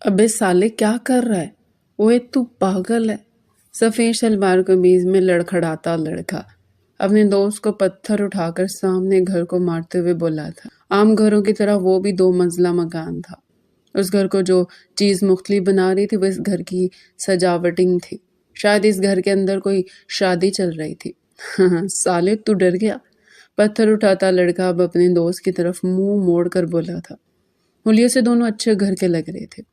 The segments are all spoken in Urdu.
ابے سالے کیا کر رہا ہے؟ اوے تو پاگل ہے۔ سفید شلوار قمیض میں لڑکھڑاتا لڑکا اپنے دوست کو پتھر اٹھا کر سامنے گھر کو مارتے ہوئے بولا تھا۔ عام گھروں کی طرح وہ بھی 2 منزلہ مکان تھا۔ اس گھر کو جو چیز مختلف بنا رہی تھی وہ اس گھر کی سجاوٹنگ تھی۔ شاید اس گھر کے اندر کوئی شادی چل رہی تھی۔ سالے تو ڈر گیا؟ پتھر اٹھاتا لڑکا اب اپنے دوست کی طرف منہ موڑ کر بولا تھا۔ حلیے سے دونوں اچھے گھر کے لگ رہے تھے،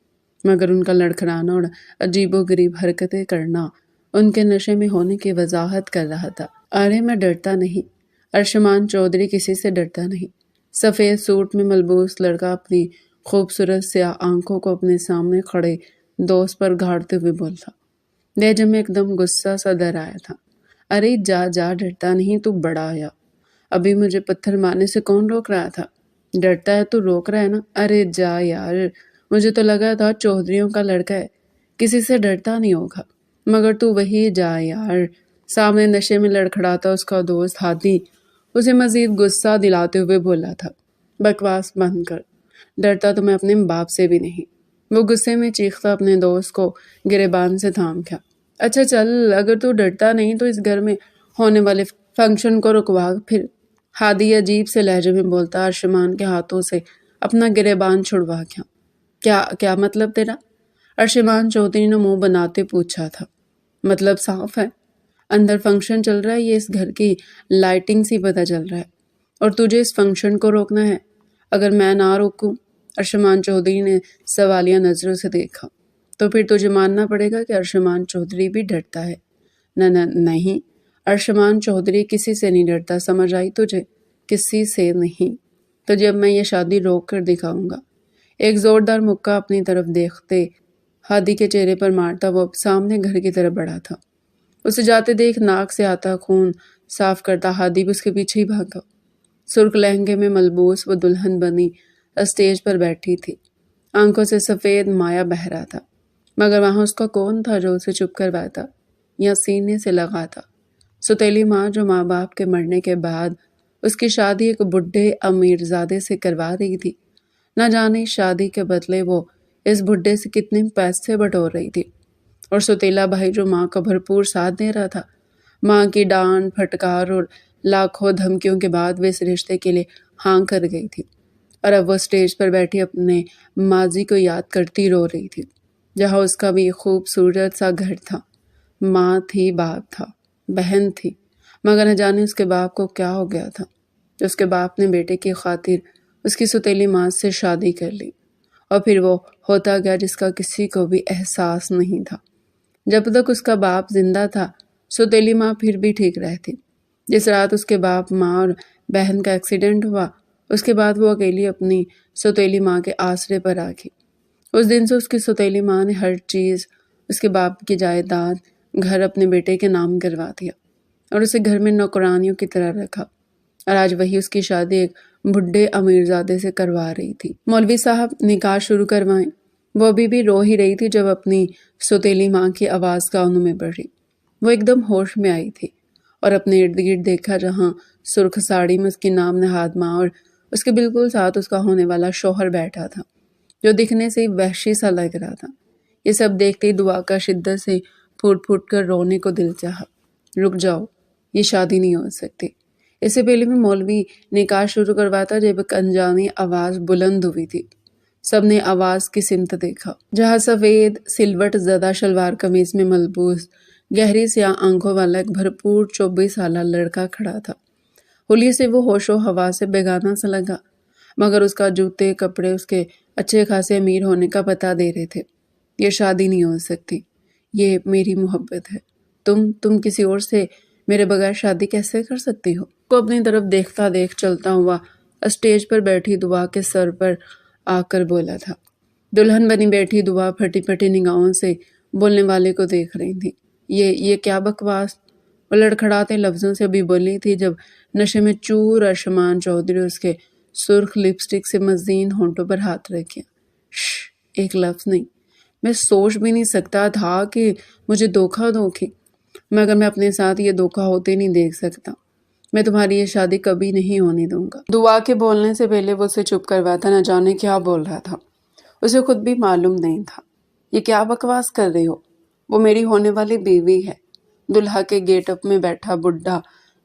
مگر ان کا لڑکھڑانا اور عجیب و غریب حرکتیں کرنا ان کے نشے میں ہونے کی وضاحت کر رہا تھا۔ ارے میں ڈرتا نہیں، ارشمان چودھری کسی سے ڈرتا نہیں۔ سفید سوٹ میں ملبوس لڑکا اپنی خوبصورت سیاہ آنکھوں کو اپنے سامنے کھڑے دوست پر گھاڑتے ہوئے بولتا۔ لہجے میں ایک دم غصہ سا در آیا تھا۔ ارے جا جا، ڈرتا نہیں، تو بڑا آیا۔ ابھی مجھے پتھر مارنے سے کون روک رہا تھا؟ ڈرتا ہے تو روک رہا ہے نا؟ ارے جا یار، مجھے تو لگا تھا چودھریوں کا لڑکا ہے، کسی سے ڈرتا نہیں ہوگا، مگر تو وہی جا یار۔ سامنے نشے میں لڑکھڑاتا اس کا دوست ہادی اسے مزید غصہ دلاتے ہوئے بولا تھا۔ بکواس بند کر، ڈرتا تو میں اپنے باپ سے بھی نہیں۔ وہ غصے میں چیختا اپنے دوست کو گریبان سے تھام گیا۔ اچھا چل، اگر تو ڈرتا نہیں تو اس گھر میں ہونے والے فنکشن کو رکوا پھر۔ ہادی عجیب سے لہجے میں بولتا ارشمان کے ہاتھوں سے اپنا گریبان چھڑوا گیا۔ کیا مطلب تیرا؟ ارشمان چودھری نے منہ بناتے پوچھا تھا۔ مطلب صاف ہے، اندر فنکشن چل رہا ہے، یہ اس گھر کی لائٹنگ سے پتہ چل رہا ہے، اور تجھے اس فنکشن کو روکنا ہے۔ اگر میں نہ روکوں، ارشمان چودھری نے سوالیہ نظروں سے دیکھا، تو پھر تجھے ماننا پڑے گا کہ ارشمان چودھری بھی ڈرتا ہے۔ نہیں، ارشمان چودھری کسی سے نہیں ڈرتا، سمجھ آئی تجھے؟ کسی سے نہیں۔ تجھے اب میں یہ شادی روک کر دکھاؤں گا۔ ایک زوردار مکہ اپنی طرف دیکھتے ہادی کے چہرے پر مارتا وہ اب سامنے گھر کی طرف بڑھا تھا۔ اسے جاتے دیکھ ناک سے آتا خون صاف کرتا ہادی بھی اس کے پیچھے ہی بھاگا۔ سرخ لہنگے میں ملبوس وہ دلہن بنی اسٹیج پر بیٹھی تھی، آنکھوں سے سفید مایا بہہ رہا تھا، مگر وہاں اس کا کون تھا جو اسے چپ کرواتا یا سینے سے لگاتا؟ سوتیلی ماں جو ماں باپ کے مرنے کے بعد اس کی شادی ایک بڈھے امیر زادے سے کروا رہی تھی۔ نہ جانے شادی کے بدلے وہ اس بڈھے سے کتنے پیسے بٹور رہی تھی، اور سوتیلا بھائی جو ماں کا بھرپور ساتھ دے رہا تھا۔ ماں کی ڈانٹ پھٹکار اور لاکھوں دھمکیوں کے بعد وہ اس رشتے کے لیے ہاں کر گئی تھی، اور اب وہ اسٹیج پر بیٹھی اپنے ماضی کو یاد کرتی رو رہی تھی، جہاں اس کا بھی خوبصورت سا گھر تھا، ماں تھی، باپ تھا، بہن تھی، مگر نہ جانے اس کے باپ کو کیا ہو گیا تھا۔ اس کے باپ نے بیٹے کی خاطر اس کی سوتیلی ماں سے شادی کر لی، اور پھر وہ ہوتا گیا جس کا کسی کو بھی احساس نہیں تھا۔ جب تک اس کا باپ زندہ تھا سوتیلی ماں پھر بھی ٹھیک رہتی۔ جس رات اس کے باپ، ماں اور بہن کا ایکسیڈنٹ ہوا، اس کے بعد وہ اکیلی اپنی سوتیلی ماں کے آسرے پر آ گئی۔ اس دن سے اس کی سوتیلی ماں نے ہر چیز، اس کے باپ کی جائیداد، گھر اپنے بیٹے کے نام کروا دیا، اور اسے گھر میں نوکرانیوں کی طرح رکھا، اور آج وہی اس کی شادی ایک بڈھے امیر زادے سے کروا رہی تھی۔ مولوی صاحب نکاح شروع کروائیں۔ وہ ابھی بھی رو ہی رہی تھی جب اپنی سوتیلی ماں کی آواز کانوں میں پڑی۔ وہ ایک دم ہوش میں آئی تھی اور اپنے ارد گرد دیکھا، جہاں سرخ ساڑی میں اس کی نام نہاد ماں اور اس کے بالکل ساتھ اس کا ہونے والا شوہر بیٹھا تھا، جو دکھنے سے وحشی سا لگ رہا تھا۔ یہ سب دیکھتے ہی دعا کا شدت سے پھوٹ پھوٹ کر رونے کو دل چاہا۔ رک جاؤ، یہ شادی نہیں ہو سکتی۔ اس سے پہلے بھی مولوی نکاح شروع کرواتا جب ایک انجانی آواز بلند ہوئی تھی۔ سب نے آواز کی سمت دیکھا، جہاں سفید سلوٹ زدہ شلوار قمیض میں ملبوس گہری سیاہ آنکھوں والا ایک بھرپور 24 سالہ لڑکا کھڑا تھا۔ حلیے سے وہ ہوش و حواس سے بیگانہ سا لگا، مگر اس کا جوتے کپڑے اس کے اچھے خاصے امیر ہونے کا پتہ دے رہے تھے۔ یہ شادی نہیں ہو سکتی، یہ میری محبت ہے۔ تم کسی اور سے میرے بغیر شادی کیسے کر سکتی ہو؟ کو اپنی طرف دیکھتا دیکھ چلتا ہوا اسٹیج پر بیٹھی دعا کے سر پر آ کر بولا تھا۔ دلہن بنی بیٹھی دعا پھٹی پھٹی نگاہوں سے بولنے والے کو دیکھ رہی تھی۔ یہ کیا بکواس؟ وہ لڑکھڑاتے لفظوں سے ابھی بولی تھی جب نشے میں چور ارشمان چودھری اس کے سرخ لپسٹک سے مزین ہونٹوں پر ہاتھ رکھ گیا۔ ایک لفظ نہیں، میں سوچ بھی نہیں سکتا تھا کہ مجھے دھوکہ دوگی، مگر میں اپنے ساتھ یہ دھوکہ ہوتے نہیں دیکھ سکتا۔ میں تمہاری یہ شادی کبھی نہیں ہونے دوں گا۔ دعا کے بولنے سے پہلے وہ اسے چپ کرواتا، نہ جانے کیا بول رہا تھا۔ اسے خود بھی معلوم نہیں تھا یہ کیا بکواس کر رہی ہو، وہ میری ہونے والی بیوی ہے۔ دلہا کے گیٹ اپ میں بیٹھا بڈھا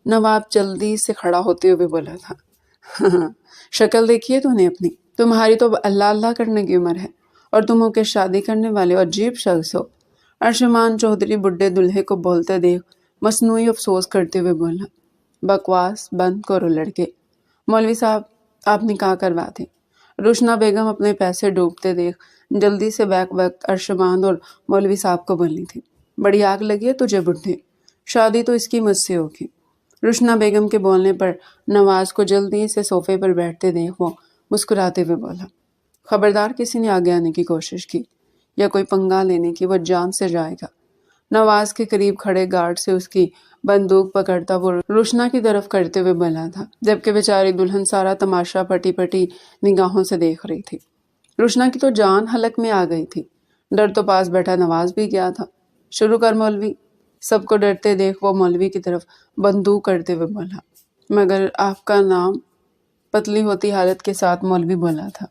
نواب جلدی سے کھڑا ہوتے ہوئے بولا تھا، شکل دیکھیے تو نے اپنی، تمہاری تو اللہ اللہ کرنے کی عمر ہے اور تم ہو کے شادی کرنے والے عجیب شخص ہو۔ ارشمان چودھری بڈھے دلہے کو بولتے دیکھ مصنوعی افسوس کرتے ہوئے بولا، بکواس بند کرو لڑکے، مولوی صاحب آپ نکاح کروا دیں۔ روشنا بیگم اپنے پیسے ڈوبتے دیکھ جلدی سے بیک وقت ارشمان اور مولوی صاحب کو بولی تھی، بڑی آگ لگی ہے تجھے بڈھے، شادی تو اس کی مجھ سے ہوگی۔ روشنا بیگم کے بولنے پر نواز کو جلدی سے صوفے پر بیٹھتے دیکھ وہ مسکراتے ہوئے بولا، خبردار کسی نے آگے آنے کی کوشش کی یا کوئی پنگا لینے کی، وہ جان سے جائے گا۔ نواز کے قریب کھڑے گارڈ سے اس کی بندوق پکڑتا وہ روشنا کی طرف کرتے ہوئے بولا تھا، جبکہ بیچاری دلہن سارا تماشا پٹی پٹی نگاہوں سے دیکھ رہی تھی۔ روشنا کی تو جان حلق میں آ گئی تھی، ڈر تو پاس بیٹھا نواز بھی گیا تھا۔ شروع کر مولوی، سب کو ڈرتے دیکھ وہ مولوی کی طرف بندوق کرتے ہوئے بولا، مگر آپ کا نام؟ پتلی ہوتی حالت کے ساتھ مولوی بولا تھا،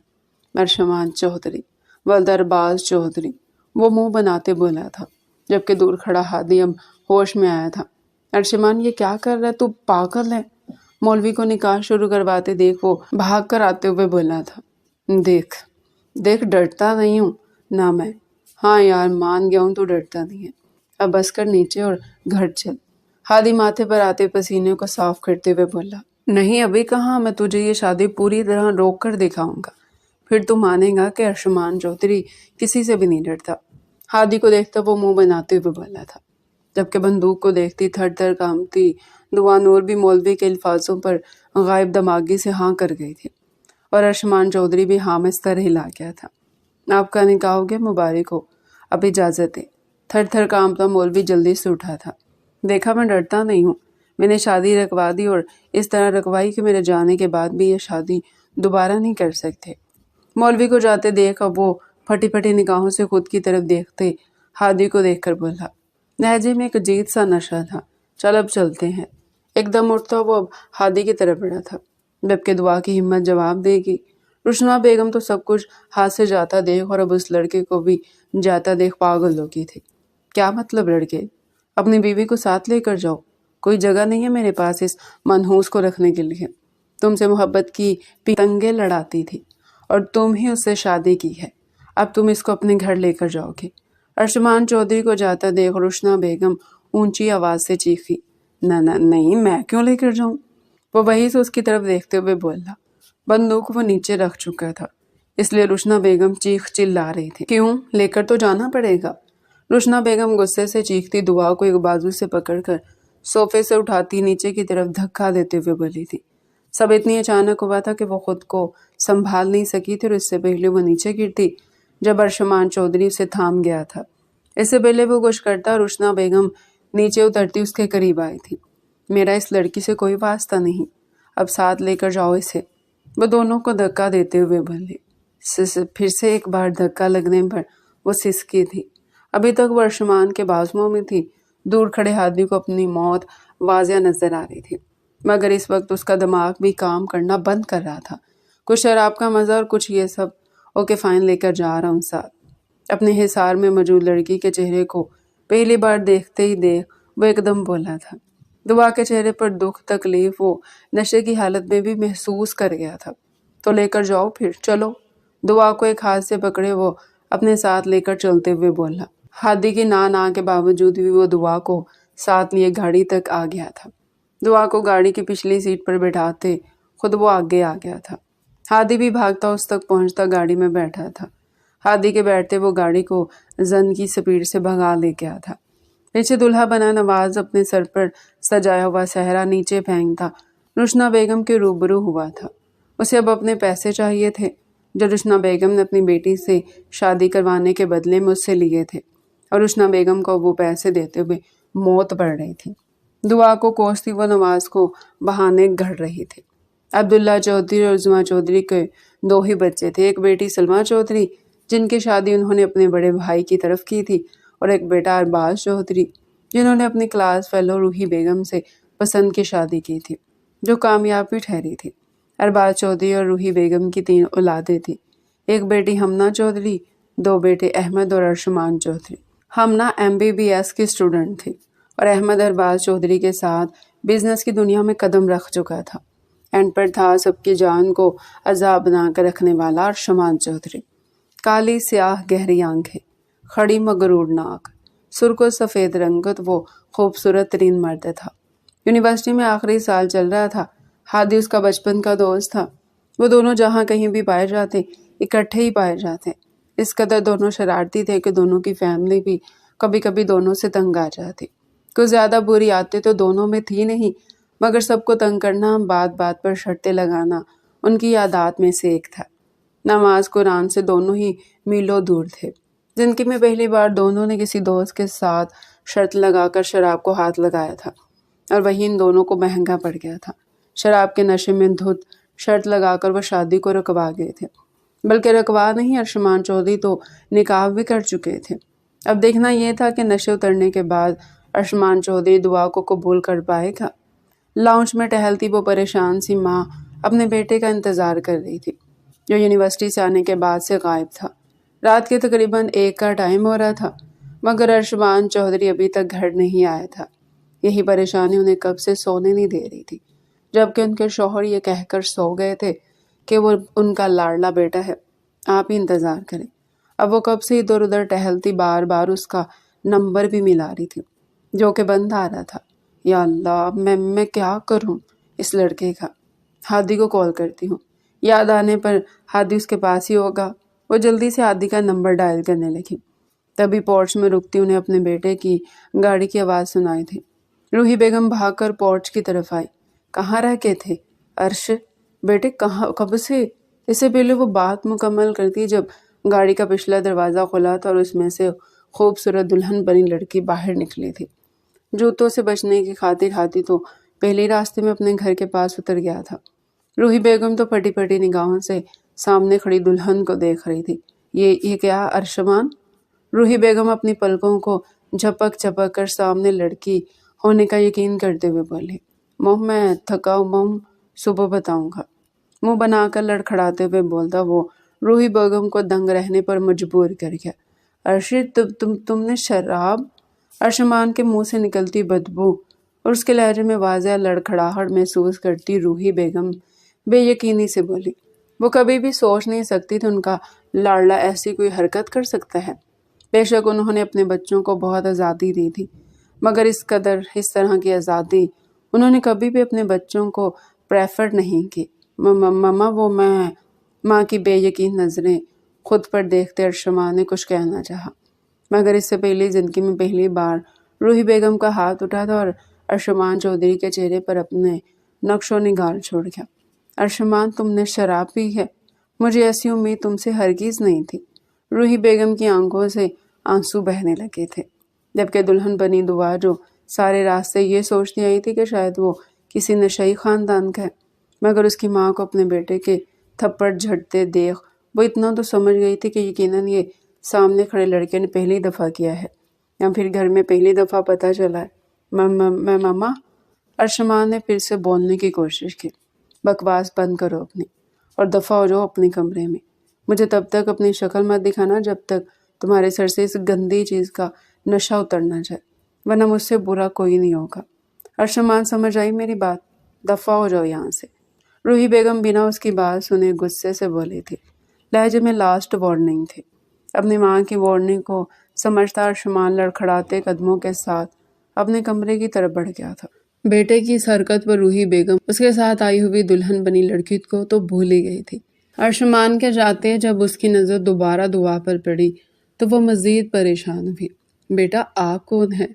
ارشمان چودھری، ولدرباز چودھری، وہ منہ بناتے بولا تھا، جبکہ دور کھڑا ہادی اب ہوش میں آیا تھا۔ ارشمان یہ کیا کر رہا ہے، تو پاگل ہے؟ مولوی کو نکاح شروع کرواتے دیکھ وہ بھاگ کر آتے ہوئے بولا تھا، دیکھ ڈرتا نہیں ہوں نہ میں، ہاں یار مان گیا ہوں تو ڈرتا نہیں ہے، اب بس کر نیچے اور گھر چل۔ ہادی ماتھے پر آتے پسینے کو صاف کرتے ہوئے بولا، نہیں ابھی کہاں، میں تجھے یہ شادی پوری طرح روک کر دکھاؤں گا، پھر تو مانے گا کہ ارشمان چودھری کسی سے بھی نہیں ڈرتا۔ ہادی کو دیکھتا وہ منہ بناتے ہوئے بولا تھا، جبکہ بندوق کو دیکھتی تھر تھر کانپتی دعا نور بھی مولوی کے الفاظوں پر غائب دماغی سے ہاں کر گئی تھی، اور ارشمان چودھری بھی ہاں میں سر ہلا گیا تھا۔ آپ کا نکاح ہو گیا، مبارک ہو، اب اجازت ہے۔ تھر تھر کانپتا مولوی جلدی سے اٹھا تھا، دیکھا میں ڈرتا نہیں ہوں، میں نے شادی رکوا دی اور اس طرح رکوائی کہ میرے جانے کے بعد بھی یہ شادی دوبارہ نہیں کر سکتے۔ مولوی کو جاتے دیکھ اب وہ پھٹی پھٹی نگاہوں سے خود کی طرف دیکھتے ہادی کو دیکھ کر بولا، لہجے میں ایک عجیب سا نشہ تھا، چل اب چلتے ہیں۔ ایک دم اٹھتا وہ اب ہادی کی طرف بڑھا تھا، جبکہ دعا کی ہمت جواب دے گی۔ روشنا بیگم تو سب کچھ ہاتھ سے جاتا دیکھ اور اب اس لڑکے کو بھی جاتا دیکھ پاگل ہو گئی تھی۔ کیا مطلب لڑکے، اپنی بیوی کو ساتھ لے کر جاؤ، کوئی جگہ نہیں ہے میرے پاس اس منحوس کو رکھنے کے لیے۔ تم سے محبت کی پتنگیں لڑاتی تھی اور تم ہی اس سے شادی کی ہے، اب تم اس کو اپنے گھر لے کر جاؤ گے۔ ارشمان چودھری کو جاتا دیکھ روشنا بیگم اونچی آواز سے چیخی، نہیں میں کیوں لے کر جاؤں؟ وہ وہیں سے اس کی طرف دیکھتے ہوئے بولا، بندوق وہ نیچے رکھ چکا تھا، اس لیے روشنا بیگم چیخ چلا رہی تھی، کیوں لے کر تو جانا پڑے گا۔ روشنا بیگم غصے سے چیختی دعا کو ایک بازو سے پکڑ کر صوفے سے اٹھاتی نیچے کی طرف دھکا دیتے ہوئے بولی تھی۔ سب اتنی اچانک ہوا تھا کہ وہ خود کو سنبھال نہیں سکی تھی اور اس سے پہلے وہ نیچے گرتی جب ارشمان چودھری اسے تھام گیا تھا۔ اس سے پہلے وہ کچھ کرتا روشنا بیگم نیچے اترتی اس کے قریب آئی تھی، میرا اس لڑکی سے کوئی واسطہ نہیں، اب ساتھ لے کر جاؤ اسے۔ وہ دونوں کو دھکا دیتے ہوئے بولی، پھر سے ایک بار دھکا لگنے پر وہ سسکی تھی۔ ابھی تک وہ ارشمان کے بازوؤں میں تھی، دور کھڑے ہادی کو اپنی موت واضح نظر آ رہی تھی، مگر اس وقت اس کا دماغ بھی کام کرنا بند کر رہا تھا، کچھ شراب کا مزہ اور کچھ یہ سب۔ اوکے فائن، لے کر جا رہا ہوں ساتھ۔ اپنے حصار میں موجود لڑکی کے چہرے کو پہلی بار دیکھتے ہی دیکھ وہ ایک دم بولا تھا۔ دعا کے چہرے پر دکھ تکلیف وہ نشے کی حالت میں بھی محسوس کر گیا تھا۔ تو لے کر جاؤ پھر، چلو۔ دعا کو ایک ہاتھ سے پکڑے وہ اپنے ساتھ لے کر چلتے ہوئے بولا۔ ہادی کی نا کے باوجود بھی وہ دعا کو ساتھ لیے گاڑی تک آ گیا تھا۔ دعا کو گاڑی کی پچھلی سیٹ پر بٹھاتے خود وہ آگے آ گیا تھا۔ ہادی بھی بھاگتا اس تک پہنچتا گاڑی میں بیٹھا تھا۔ ہادی کے بیٹھتے وہ گاڑی کو زن کی سپیڈ سے بھگا لے گیا تھا۔ پیچھے دلہا بنا نواز اپنے سر پر سجایا ہوا صحرا نیچے پھینکتا روشنا بیگم کے روبرو ہوا تھا۔ اسے اب اپنے پیسے چاہیے تھے جو روشنا بیگم نے اپنی بیٹی سے شادی کروانے کے بدلے میں اس سے لیے تھے، اور روشنا بیگم کو وہ پیسے دیتے ہوئے موت پڑ رہی تھی۔ دعا کو کوستی وہ نواز کو بہانے گھڑ رہی تھی۔ عبداللہ چودھری اور عظمیٰ چودھری کے دو ہی بچے تھے، ایک بیٹی سلمیٰ چودھری جن کی شادی انہوں نے اپنے بڑے بھائی کی طرف کی تھی، اور ایک بیٹا ارباز چودھری جنہوں نے اپنی کلاس فیلو روحی بیگم سے پسند کی شادی کی تھی، جو کامیاب بھی ٹھہری تھی۔ ارباز چودھری اور روحی بیگم کی 3 اولادیں تھیں، ایک بیٹی ہمنا چودھری، 2 بیٹے احمد اور ارشمان چودھری۔ ہمنا MBBS کی اسٹوڈنٹ تھی اور احمد ارباز چودھری کے ساتھ بزنس کی دنیا میں قدم رکھ چکا تھا۔ اینڈ پر تھا سب کی جان کو عذاب بنا کر رکھنے والا ارشمان چودھری۔ کالی سیاہ گہری آنکھیں، کھڑی مغرور ناک، سرخ و سفید رنگت، وہ خوبصورت ترین مرد تھا۔ یونیورسٹی میں آخری سال چل رہا تھا۔ ہادی اس کا بچپن کا دوست تھا۔ وہ دونوں جہاں کہیں بھی پائے جاتے اکٹھے ہی پائے جاتے۔ اس قدر دونوں شرارتی تھے کہ دونوں کی فیملی بھی کبھی کبھی دونوں سے تنگ آ جاتی۔ کچھ زیادہ بری عادتیں تو دونوں میں تھی نہیں، مگر سب کو تنگ کرنا، بات بات پر شرطیں لگانا ان کی عادات میں سے ایک تھا۔ نماز قرآن سے دونوں ہی میلوں دور تھے۔ زندگی میں پہلی بار دونوں نے کسی دوست کے ساتھ شرط لگا کر شراب کو ہاتھ لگایا تھا، اور وہی ان دونوں کو مہنگا پڑ گیا تھا۔ شراب کے نشے میں دھت شرط لگا کر وہ شادی کو رکوا گئے تھے، بلکہ رکوا نہیں، ارشمان چودھری تو نکاح بھی کر چکے تھے۔ اب دیکھنا یہ تھا کہ نشے اترنے کے بعد ارشمان چودھری دعا کو قبول کر پائے گا۔ لاؤنج میں ٹہلتی وہ پریشان سی ماں اپنے بیٹے کا انتظار کر رہی تھی، جو یونیورسٹی سے آنے کے بعد سے غائب تھا۔ رات کے تقریباً 1 کا ٹائم ہو رہا تھا، مگر ارشمان چودھری ابھی تک گھر نہیں آیا تھا۔ یہی پریشانی انہیں کب سے سونے نہیں دے رہی تھی، جبکہ ان کے شوہر یہ کہہ کر سو گئے تھے کہ وہ ان کا لاڈلا بیٹا ہے، آپ ہی انتظار کریں۔ اب وہ کب سے ادھر ادھر ٹہلتی بار بار اس کا نمبر بھی ملا رہی تھی، جو کہ بند آ رہا تھا۔ یا اللہ، میں کیا کروں اس لڑکے کا؟ ہادی کو کال کرتی ہوں۔ یاد آنے پر ہادی اس کے پاس ہی ہوگا۔ وہ جلدی سے ہادی کا نمبر ڈائل کرنے لگی۔ تبھی پورچ میں رکتی انہیں اپنے بیٹے کی گاڑی کی آواز سنائی تھی۔ روحی بیگم بھاگ کر پورچ کی طرف آئی۔ کہاں رہ کے تھے عرش؟ بیٹے کب سے؟ اس سے پہلے وہ بات مکمل کرتی جب گاڑی کا پچھلا دروازہ کھلا تھا اور اس میں سے خوبصورت دلہن بنی لڑکی باہر نکلی تھی۔ جوتوں سے بچنے کی خاطر ہاتھی تو پہلے راستے میں اپنے گھر کے پاس اتر گیا تھا۔ روحی بیگم تو پھٹی پھٹی نگاہوں سے سامنے کھڑی دلہن کو دیکھ رہی تھی۔ یہ کیا ارشمان؟ روحی بیگم اپنی پلکوں کو جھپک جھپک کر سامنے لڑکی ہونے کا یقین کرتے ہوئے بولی، موم میں تھکا ہوں موم، صبح بتاؤں گا۔ منہ بنا کر لڑکھڑاتے ہوئے بولتا وہ روحی بیگم کو دنگ رہنے پر مجبور کر گیا۔ ارشد، تم نے شراب؟ ارشمان کے منہ سے نکلتی بدبو اور اس کے لہجے میں واضح لڑکھڑاہٹ محسوس کرتی روحی بیگم بے یقینی سے بولی، وہ کبھی بھی سوچ نہیں سکتی تھی ان کا لاڈلا ایسی کوئی حرکت کر سکتا ہے۔ بے شک انہوں نے اپنے بچوں کو بہت آزادی دی تھی، مگر اس طرح کی آزادی انہوں نے کبھی بھی اپنے بچوں کو پریفر نہیں کی۔ ماما وہ میں ماں کی بے یقین نظریں خود پر دیکھتے ارشمان نے کچھ کہنا چاہا، مگر اس سے پہلے زندگی میں پہلی بار روحی بیگم کا ہاتھ اٹھا تھا اور ارشمان چودھری کے چہرے پر اپنے نقش و نگار چھوڑ گیا۔ ارشمان، تم نے شراب پی ہے؟ مجھے ایسی امید تم سے ہرگز نہیں تھی۔ روحی بیگم کی آنکھوں سے آنسو بہنے لگے تھے، جبکہ دلہن بنی دعا جو سارے راستے یہ سوچتی آئی تھی کہ شاید وہ کسی نشئی خاندان کا ہے، مگر اس کی ماں کو اپنے بیٹے کے تھپڑ جھڑتے دیکھ وہ اتنا تو سمجھ گئی تھی کہ یقیناً یہ سامنے کھڑے لڑکے نے پہلی دفعہ کیا ہے، یا پھر گھر میں پہلی دفعہ پتہ چلا ہے۔ میں ماما، ارشمان نے پھر سے بولنے کی کوشش کی۔ بکواس بند کرو اپنی اور دفع ہو جاؤ اپنے کمرے میں۔ مجھے تب تک اپنی شکل مت دکھانا جب تک تمہارے سر سے اس گندی چیز کا نشہ اتر نہ جائے، ورنہ مجھ سے برا کوئی نہیں ہوگا۔ ارشمان، سمجھ آئی میری بات؟ دفع ہو جاؤ یہاں سے۔ روحی بیگم بنا اس کی بات سنے غصے سے بولی تھی، لہجے میں لاسٹ وارننگ تھی۔ اپنی ماں کی وارننگ کو سمجھتا ارشمان لڑکھڑاتے قدموں کے ساتھ اپنے کمرے کی طرف بڑھ گیا تھا۔ بیٹے کی اس حرکت پر روحی بیگم اس کے ساتھ آئی ہوئی دلہن بنی لڑکی کو تو بھول ہی گئی تھی۔ ارشمان کے جاتے جب اس کی نظر دوبارہ دعا پر پڑی تو وہ مزید پریشان ہوئی۔ بیٹا، آپ کون ہیں؟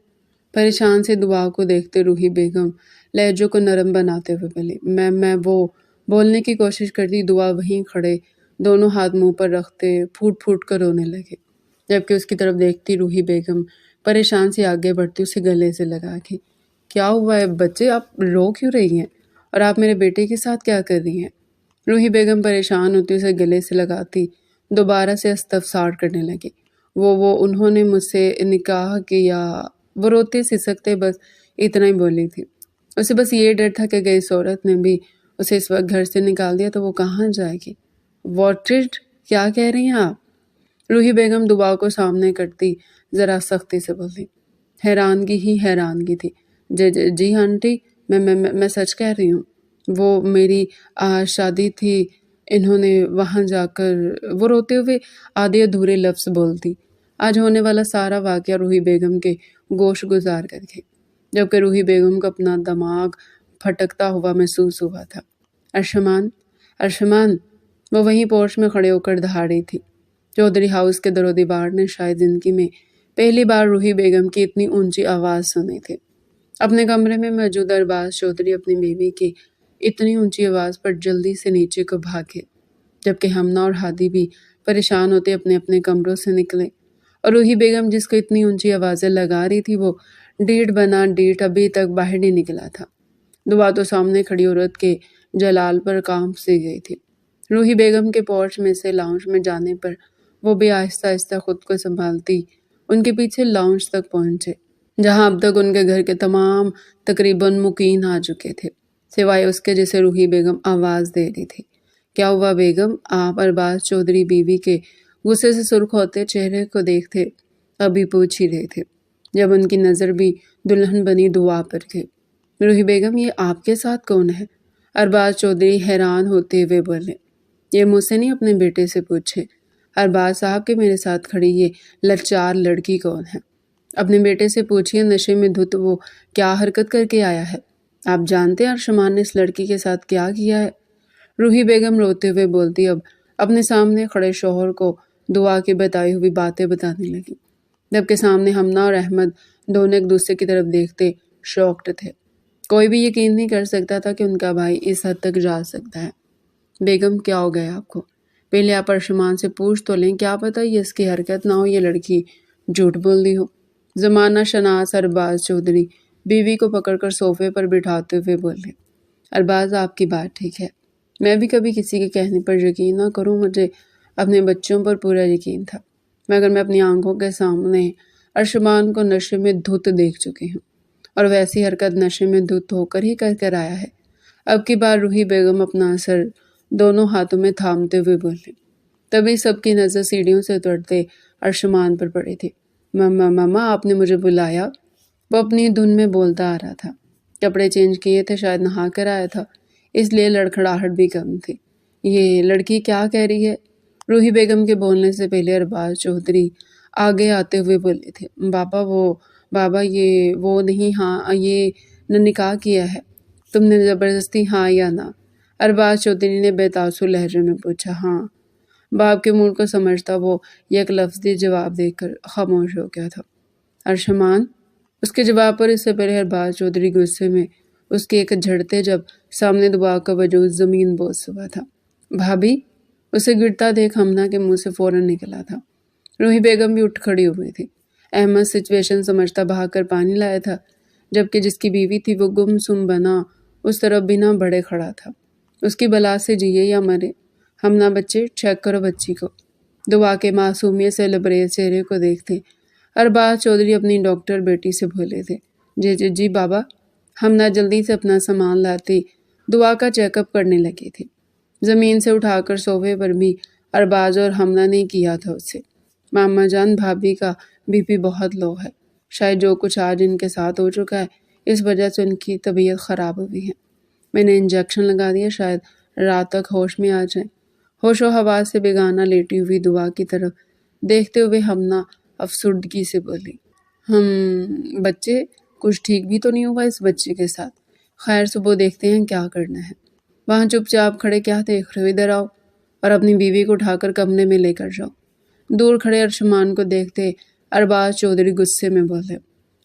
پریشان سے دعا کو دیکھتے روحی بیگم لہجوں کو نرم بناتے ہوئے بولی، میں وہ بولنے کی کوشش کرتی دعا وہیں کھڑے دونوں ہاتھ منہ پر رکھتے پھوٹ پھوٹ کر رونے لگے، جبکہ اس کی طرف دیکھتی روحی بیگم پریشان سے آگے بڑھتی اسے گلے سے لگا کے، کیا ہوا ہے بچے، آپ رو کیوں رہی ہیں؟ اور آپ میرے بیٹے کے ساتھ کیا کر رہی ہیں؟ روحی بیگم پریشان ہوتی اسے گلے سے لگاتی دوبارہ سے استفسار کرنے لگی۔ وہ انہوں نے مجھ سے نکاح کیا۔ وہ روتے سسکتے بس اتنا ہی بولی تھی۔ اسے بس یہ ڈر تھا کہ اس عورت نے بھی اسے اس وقت گھر سے نکال دیا تو وہ کہاں جائے گی۔ واٹڈ کیا کہہ رہی ہیں آپ؟ روحی بیگم دعا کو سامنے کرتی ذرا سختی سے بولی۔ حیرانگی ہی حیرانگی تھی۔ جی آنٹی، میں سچ کہہ رہی ہوں۔ وہ میری شادی تھی، انہوں نے وہاں جا کر، وہ روتے ہوئے آدھے ادھورے لفظ بولتی۔ آج ہونے والا سارا واقعہ روحی بیگم کے گوش گزار کر کے، جبکہ روحی بیگم کو اپنا دماغ پھٹکتا ہوا محسوس ہوا تھا۔ ارشمان، وہ وہیں پورچ میں کھڑے ہو کر دہاڑی تھی۔ چودھری ہاؤس کے در و دیوار نے شاید زندگی میں پہلی بار روحی بیگم کی اتنی اونچی آواز سنی تھی۔ اپنے کمرے میں موجود ارباز چودھری اپنی بیوی کی اتنی اونچی آواز پر جلدی سے نیچے کو بھاگے، جبکہ ہمنا اور ہادی بھی پریشان ہوتے اپنے اپنے کمروں سے نکلے، اور روحی بیگم جس کو اتنی اونچی آوازیں لگا رہی تھی وہ ڈیڑھ بنا ڈیڑھ ابھی تک باہر نہیں نکلا تھا۔ دعا تو سامنے کھڑی عورت کے جلال پر کانپ سی گئی تھی۔ روحی بیگم کے پورچ میں سے لاؤنج میں جانے پر وہ بھی آہستہ آہستہ خود کو سنبھالتی ان کے پیچھے لاؤنج تک پہنچے، جہاں اب تک ان کے گھر کے تمام تقریباً مقیم آ چکے تھے، سوائے اس کے جسے روحی بیگم آواز دے رہی تھی۔ کیا ہوا بیگم؟ آپ ارباز چودھری بیوی کے غصے سے سرخ ہوتے چہرے کو دیکھتے ابھی پوچھ ہی رہے تھے، جب ان کی نظر بھی دلہن بنی دعا پر گئی۔ روحی بیگم، یہ آپ کے ساتھ کون ہے؟ ارباز چودھری حیران ہوتے ہوئے بولے۔ یہ مجھ سے نہیں، اپنے بیٹے سے پوچھے۔ ارباز صاحب کے میرے ساتھ کھڑی یہ لچار لڑکی کون ہے؟ اپنے بیٹے سے پوچھیے، نشے میں دھت وہ کیا حرکت کر کے آیا ہے؟ آپ جانتے ہیں ارشمان نے اس لڑکی کے ساتھ کیا کیا ہے؟ روحی بیگم روتے ہوئے بولتی، اب اپنے سامنے کھڑے شوہر کو دعا کی بتائی ہوئی باتیں بتانے لگی، جبکہ سامنے ہمنا اور احمد دونوں ایک دوسرے کی طرف دیکھتے شاکڈ تھے۔ کوئی بھی یقین نہیں کر سکتا تھا کہ ان کا بھائی اس حد تک جا سکتا ہے۔ بیگم، کیا ہو گیا آپ کو؟ پہلے آپ ارشمان سے پوچھ تو لیں، کیا پتہ یہ اس کی حرکت نہ ہو، یہ لڑکی جھوٹ بول دی ہو۔ زمانہ شناس ارباز چودھری بیوی کو پکڑ کر صوفے پر بٹھاتے ہوئے بولے۔ ارباز، آپ کی بات ٹھیک ہے، میں بھی کبھی کسی کے کہنے پر یقین نہ کروں، مجھے اپنے بچوں پر پورا یقین تھا، مگر میں اپنی آنکھوں کے سامنے ارشمان کو نشے میں دھت دیکھ چکی ہوں، اور ویسی حرکت نشے میں دھت ہو کر ہی کر آیا ہے۔ اب کی بار روحی بیگم اپنا سر دونوں ہاتھوں میں تھامتے ہوئے بولے۔ تبھی سب کی نظر سیڑھیوں سے اترتے ارشمان پر پڑی تھی۔ ماما، آپ نے مجھے بلایا؟ وہ اپنی دھن میں بولتا آ رہا تھا۔ کپڑے چینج کیے تھے، شاید نہا کر آیا تھا، اس لیے لڑکھڑاہٹ بھی کم تھی۔ یہ لڑکی کیا کہہ رہی ہے؟ روحی بیگم کے بولنے سے پہلے ارباز چودھری آگے آتے ہوئے بولے تھے۔ بابا یہ وہ نہیں، ہاں یہ نہ نکاح کیا ہے، تم نے زبردستی ہاں یا نہ؟ ارباز چودھری نے بے تاثر لہجے میں پوچھا۔ ہاں، باپ کے موڈ کو سمجھتا وہ یک لفظی جواب دے کر خاموش ہو گیا تھا۔ ارشمان؟ اس کے جواب پر اس سے پہلے ارباز چودھری غصے میں اس کے ایک جھڑتے جب سامنے دعا کا وجود زمین بوس ہوا تھا۔ بھابھی؟ اسے گرتا دیکھ ہمنا کے منہ سے فوراً نکلا تھا۔ روحی بیگم بھی اٹھ کھڑی ہوئی تھی۔ احمد سچویشن سمجھتا بھاگ کر پانی لایا تھا، جبکہ جس کی بیوی تھی وہ گم سم بنا اس طرف بنا بڑے کھڑا تھا۔ اس کی بلا سے جیے یا مرے؟ ہمنا بچے، چیک کرو بچی کو۔ دعا کے معصومیت سے لبریز چہرے کو دیکھتے ارباز چودھری اپنی ڈاکٹر بیٹی سے بولے تھے۔ جی بابا۔ ہمنا جلدی سے اپنا سامان لاتی دعا کا چیک اپ کرنے لگی تھی۔ زمین سے اٹھا کر صوفے پر بھی ارباز اور ہمنا نے کیا تھا اسے۔ ماما جان، بھابھی کا بی پی بہت لو ہے، شاید جو کچھ آج ان کے ساتھ ہو چکا ہے اس وجہ سے ان کی طبیعت خراب ہوئی ہے۔ میں نے انجیکشن لگا دیا، شاید رات تک ہوش میں آ جائیں۔ ہوش و حواس سے بیگانہ لیٹی ہوئی دعا کی طرف دیکھتے ہوئے ہمنا افسردگی سے بولی۔ بچے، کچھ ٹھیک بھی تو نہیں ہوا اس بچے کے ساتھ؟ خیر، صبح دیکھتے ہیں کیا کرنا ہے۔ وہاں چپ چاپ کھڑے کیا دیکھ رہے ہو؟ ادھر آؤ اور اپنی بیوی کو اٹھا کر کمرے میں لے کر جاؤ۔ دور کھڑے ارشمان کو دیکھتے ارباز چودھری غصے میں بولے۔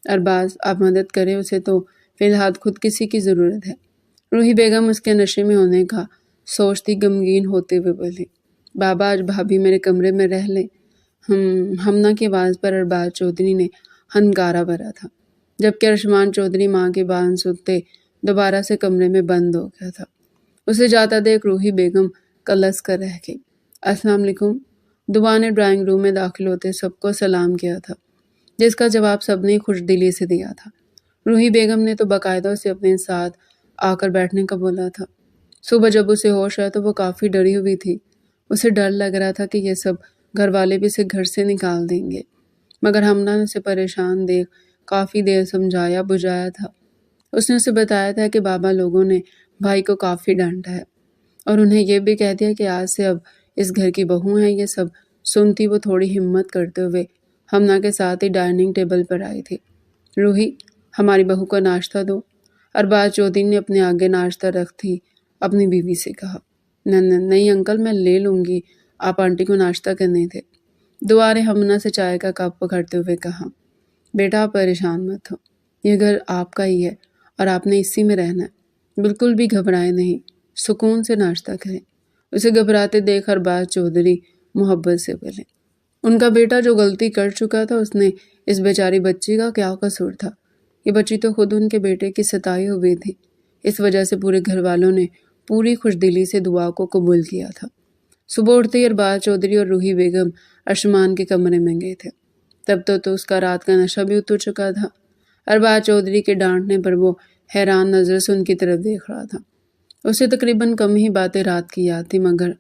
ارباز، آپ مدد کریں، اسے تو فی الحال خود کسی کی ضرورت ہے۔ روحی بیگم اس کے نشے میں ہونے کا سوچتی غمگین ہوتے ہوئے بولی۔ بابا، آج بھابھی میرے کمرے میں رہ لیں۔ ہمنا کی آواز پر ارباز چودھری نے ہنکارا بھرا تھا، جبکہ ارشمان چودھری ماں کے بان سنتے دوبارہ سے کمرے میں بند ہو گیا تھا۔ اسے جاتا دیکھ روحی بیگم کلس کر رہ گئی۔ السلام علیکم۔ دعا نے ڈرائنگ روم میں داخل ہوتے سب کو سلام کیا تھا، جس کا جواب سب نے خوش دلی سے دیا تھا۔ روحی بیگم نے تو باقاعدہ اسے اپنے ساتھ آ کر بیٹھنے کا بولا تھا۔ صبح جب اسے ہوش آیا تو وہ کافی ڈری ہوئی تھی۔ اسے ڈر لگ رہا تھا کہ یہ سب گھر والے بھی اسے گھر سے نکال دیں گے، مگر ہمنا نے اسے پریشان دیکھ کافی دیر سمجھایا بجھایا تھا۔ اس نے اسے بتایا تھا کہ بابا لوگوں نے بھائی کو کافی ڈانٹا ہے اور انہیں یہ بھی کہہ دیا کہ آج سے اب اس گھر کی بہو ہیں۔ یہ سب سنتی وہ تھوڑی ہمت کرتے ہوئے ہمنا کے ساتھ ہی ڈائننگ ٹیبل پر آئی تھی۔ روحی، ہماری بہو کو ناشتہ دو۔ ارباز چودھری نے اپنے آگے ناشتہ رکھتی اپنی بیوی سے کہا۔ نہیں انکل، میں لے لوں گی، آپ آنٹی کو ناشتہ کرنے تھے۔ دعا نے ہمنا سے چائے کا کپ پکڑتے ہوئے کہا۔ بیٹا آپ پریشان مت ہو، یہ گھر آپ کا ہی ہے اور آپ نے اسی میں رہنا ہے، بالکل بھی گھبرائے نہیں، سکون سے ناشتہ کریں۔ اسے گھبراتے دیکھ ارباز چودھری محبت سے بولے۔ ان کا بیٹا جو غلطی کر چکا تھا اس نے اس بیچاری بچی کا کیا قصور تھا؟ یہ بچی تو خود ان کے بیٹے کی ستائی ہوئی تھی، اس وجہ سے پورے گھر والوں نے پوری خوش دلی سے دعا کو قبول کیا تھا۔ صبح اٹھتے ہی ارباز چودھری اور روحی بیگم ارشمان کے کمرے میں گئے تھے۔ تب تو اس کا رات کا نشہ بھی اتر چکا تھا۔ ارباز چودھری کے ڈانٹنے پر وہ حیران نظر سے ان کی طرف دیکھ رہا تھا۔ اسے تقریباً کم ہی باتیں رات کی یاد تھی، مگر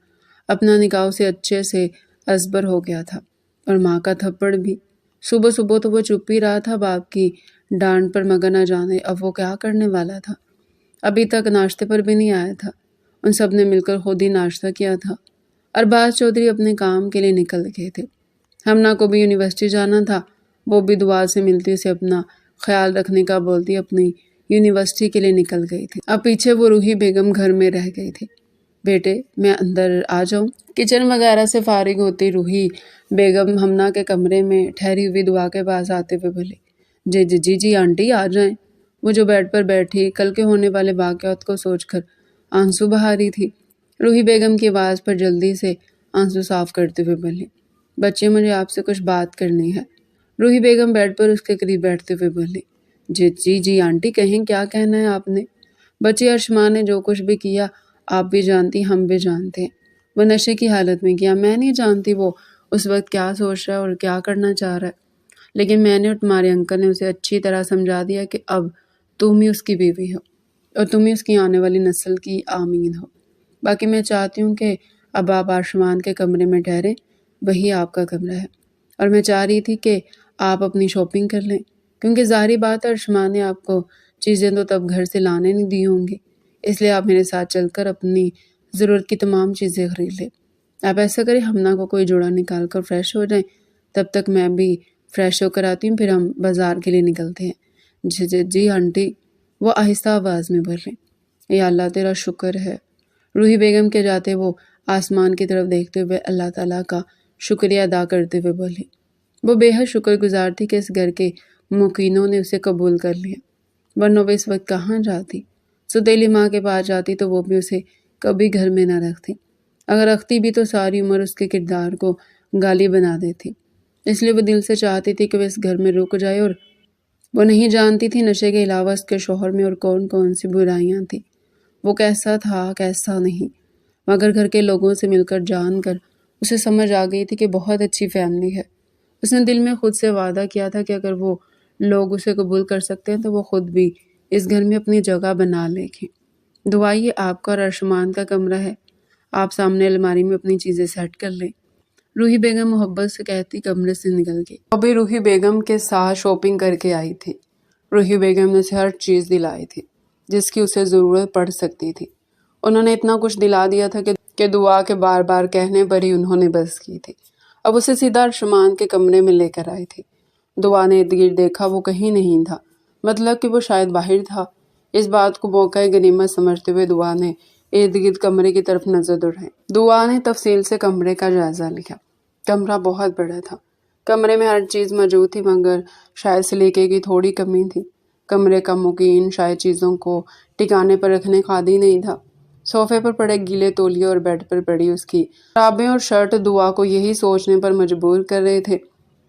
اپنا نکاح سے اچھے سے ازبر ہو گیا تھا، اور ماں کا تھپڑ بھی۔ صبح صبح تو وہ چپ ہی رہا تھا باپ کی ڈانٹ پر، مگر نہ جانے اب وہ کیا کرنے والا تھا۔ ابھی تک ناشتے پر بھی نہیں آیا تھا، ان سب نے مل کر خود ہی ناشتہ کیا تھا۔ ارباز چودھری اپنے کام کے لیے نکل گئے تھے۔ ہمنا کو بھی یونیورسٹی جانا تھا، وہ بھی دعا سے ملتی اسے اپنا خیال رکھنے کا بولتی اپنی یونیورسٹی کے لیے نکل گئی تھی۔ اب پیچھے وہ روحی بیگم گھر میں رہ گئی تھی۔ بیٹے میں اندر آ جاؤں؟ کچن وغیرہ سے فارغ ہوتی روحی بیگم ہمنا کے کمرے میں ٹھہری ہوئی دعا کے پاس آتے ہوئے بولے، جی آنٹی آ جائیں۔ وہ جو بیڈ پر بیٹھی کل کے ہونے والے واقعات کو سوچ کر آنسو بہا رہی تھی۔ روحی بیگم کی آواز پر جلدی سے آنسو صاف کرتے ہوئے بولی، بچے مجھے آپ سے کچھ بات کرنی ہے۔ روحی بیگم بیڈ پر اس کے قریب بیٹھتے ہوئے بولی، جی آنٹی کہیں، کیا کہنا ہے آپ نے؟ بچے ارشمان نے جو کچھ بھی کیا آپ بھی جانتی، ہم بھی جانتے ہیں، وہ نشے کی حالت میں کیا۔ میں نہیں جانتی وہ اس وقت کیا سوچ رہا ہے اور کیا کرنا چاہ رہا ہے، لیکن میں نے اور تمہارے انکل نے اسے اچھی طرح سمجھا دیا کہ اب تم ہی اس کی بیوی ہو اور تم ہی اس کی آنے والی نسل کی آمین ہو۔ باقی میں چاہتی ہوں کہ اب آپ ارشمان کے کمرے میں ٹھہریں، وہی آپ کا کمرہ ہے، اور میں چاہ رہی تھی کہ آپ اپنی شاپنگ کر لیں، کیونکہ ظاہری بات ہے ارشمان نے آپ کو چیزیں تو تب گھر سے لانے نہیں دی ہوں گی، اس لیے آپ میرے ساتھ چل کر اپنی ضرورت کی تمام چیزیں خرید لیں۔ آپ ایسا کریں، ہمنا کو کوئی جوڑا نکال کر فریش ہو جائیں، تب تک میں بھی فریش ہو کر آتی ہوں، پھر ہم بازار کے لیے نکلتے ہیں۔ جی آنٹی، وہ آہستہ آواز میں بولے۔ یا اللہ تیرا شکر ہے۔ روحی بیگم کے جاتے وہ آسمان کی طرف دیکھتے ہوئے اللہ تعالیٰ کا شکریہ ادا کرتے ہوئے بولی۔ وہ بے حد شکر گزار تھی کہ اس گھر کے مقینوں نے اسے قبول کر لیا، ورنہ وہ اس وقت کہاں جاتی؟ ستیلی ماں کے پاس جاتی تو وہ بھی اسے کبھی گھر میں نہ رکھتی، اگر رکھتی بھی تو ساری عمر اس کے کردار کو گالی بنا دیتی۔ اس لیے وہ دل سے چاہتی تھی کہ وہ اس گھر میں رک جائے، اور وہ نہیں جانتی تھی نشے کے علاوہ اس کے شوہر میں اور کون کون سی برائیاں تھیں۔ وہ کیسا تھا کیسا نہیں، مگر گھر کے لوگوں سے مل کر جان کر اسے سمجھ آ گئی تھی کہ بہت اچھی فیملی ہے۔ اس نے دل میں خود سے وعدہ کیا تھا کہ اگر وہ لوگ اسے قبول کر سکتے ہیں تو وہ خود بھی اس گھر میں اپنی جگہ بنا لے گی۔ دعا یہ آپ کا اور ارشمان کا کمرہ ہے، آپ سامنے الماری میں اپنی چیزیں سیٹ کر لیں۔ روحی بیگم محبت سے کہتی کمرے سے نکل گئی۔ ابھی روحی بیگم کے ساتھ شاپنگ کر کے آئی تھی۔ روحی بیگم نے اسے ہر چیز دلائی تھی جس کی اسے ضرورت پڑ سکتی تھی۔ انہوں نے اتنا کچھ دلا دیا تھا کہ دعا کے بار بار کہنے پر ہی انہوں نے بس کی تھی۔ اب اسے سیدھا ارشمان کے کمرے میں لے کر آئی تھی۔ دعا نے ارد گرد دیکھا، وہ کہیں نہیں تھا، مطلب کہ وہ شاید باہر تھا۔ اس بات کو موقع غنیمت سمجھتے ہوئے دعا نے ارد گرد کمرے کی طرف نظر دوڑائی۔ دعا نے تفصیل سے کمرے کا جائزہ لیا۔ کمرہ بہت بڑا تھا، کمرے میں ہر چیز موجود تھی، مگر شاید سلیقے کی تھوڑی کمی تھی۔ کمرے کا مقیم شاید چیزوں کو ٹکانے پر رکھنے کا عادی نہیں تھا۔ صوفے پر پڑے گیلے تولیے اور بیڈ پر پڑی اس کی کتابیں اور شرٹ دعا کو یہی سوچنے پر مجبور کر رہے تھے۔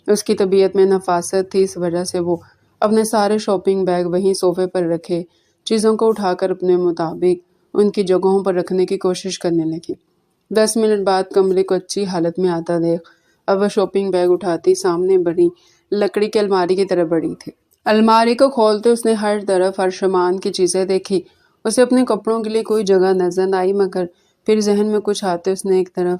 اس کی طبیعت میں نفاست تھی، اس وجہ سے وہ اپنے سارے شاپنگ بیگ وہیں صوفے پر رکھے چیزوں کو اٹھا کر اپنے مطابق ان کی جگہوں پر رکھنے کی کوشش کرنے لگی۔ 10 منٹ بعد کمرے کو اچھی حالت میں آتا دیکھ اب وہ شاپنگ بیگ اٹھاتی سامنے بڑی لکڑی کی الماری کی طرف بڑھی تھی۔ الماری کو کھولتے اس نے ہر طرف ارشمان کی چیزیں دیکھی۔ اسے اپنے کپڑوں کے لیے کوئی جگہ نظر آئی، مگر پھر ذہن میں کچھ آتے اس نے ایک طرف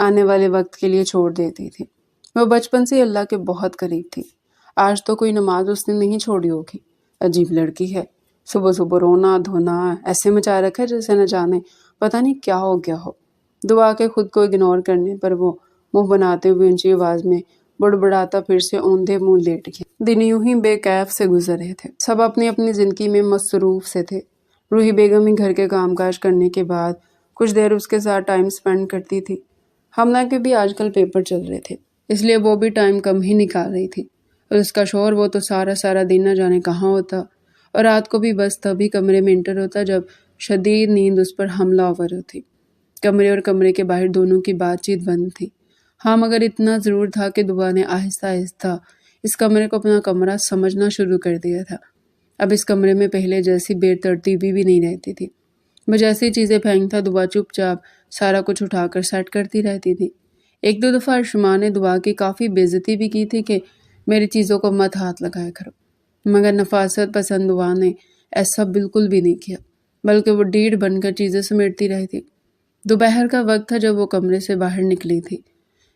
آنے والے وقت کے لیے چھوڑ دیتی تھی۔ وہ بچپن سے اللہ کے بہت قریب تھی۔ آج تو کوئی نماز اس نے نہیں چھوڑی ہوگی۔ عجیب لڑکی ہے، صبح صبح رونا دھونا ایسے مچا رکھا ہے جیسے نہ جانے پتہ نہیں کیا ہو گیا ہو۔ دعا کے خود کو اگنور کرنے پر وہ منہ بناتے ہوئے اونچی آواز میں بڑبڑاتا پھر سے اوندھے منہ لیٹ گیا۔ دن یوں ہی بے کیف سے گزر رہے تھے۔ سب اپنی اپنی زندگی میں مصروف سے تھے۔ روحی بیگم ہی گھر کے کام کاج کرنے کے بعد کچھ دیر اس کے ساتھ ٹائم سپینڈ کرتی تھی۔ حمنہ کے بھی آج کل پیپر چل رہے تھے، اس لیے وہ بھی ٹائم کم ہی نکال رہی تھی، اور اس کا شوہر وہ تو سارا دن نہ جانے کہاں ہوتا، اور رات کو بھی بس تبھی کمرے میں انٹر ہوتا جب شدید نیند اس پر حملہ آور ہوتی۔ کمرے اور کمرے کے باہر دونوں کی بات چیت بند تھی۔ ہاں مگر اتنا ضرور تھا کہ دعا نے آہستہ آہستہ اس کمرے کو اپنا کمرہ سمجھنا شروع کر دیا تھا۔ اب اس کمرے میں پہلے جیسی بے ترتیبی بھی نہیں رہتی تھی۔ وہ جیسی چیزیں پھینکتا دعا چپ چاپ سارا کچھ اٹھا کر سیٹ کرتی رہتی تھی۔ ایک دو دفعہ ارشمان نے دعا کی کافی بے عزتی بھی کی تھی کہ میری چیزوں کو مت ہاتھ لگایا کرو، مگر نفاست پسند دعا نے ایسا بالکل بھی نہیں کیا، بلکہ وہ ڈیڑھ بن کر چیزیں سمیٹتی رہی تھی۔ دوپہر کا وقت تھا جب وہ کمرے سے باہر نکلی تھی۔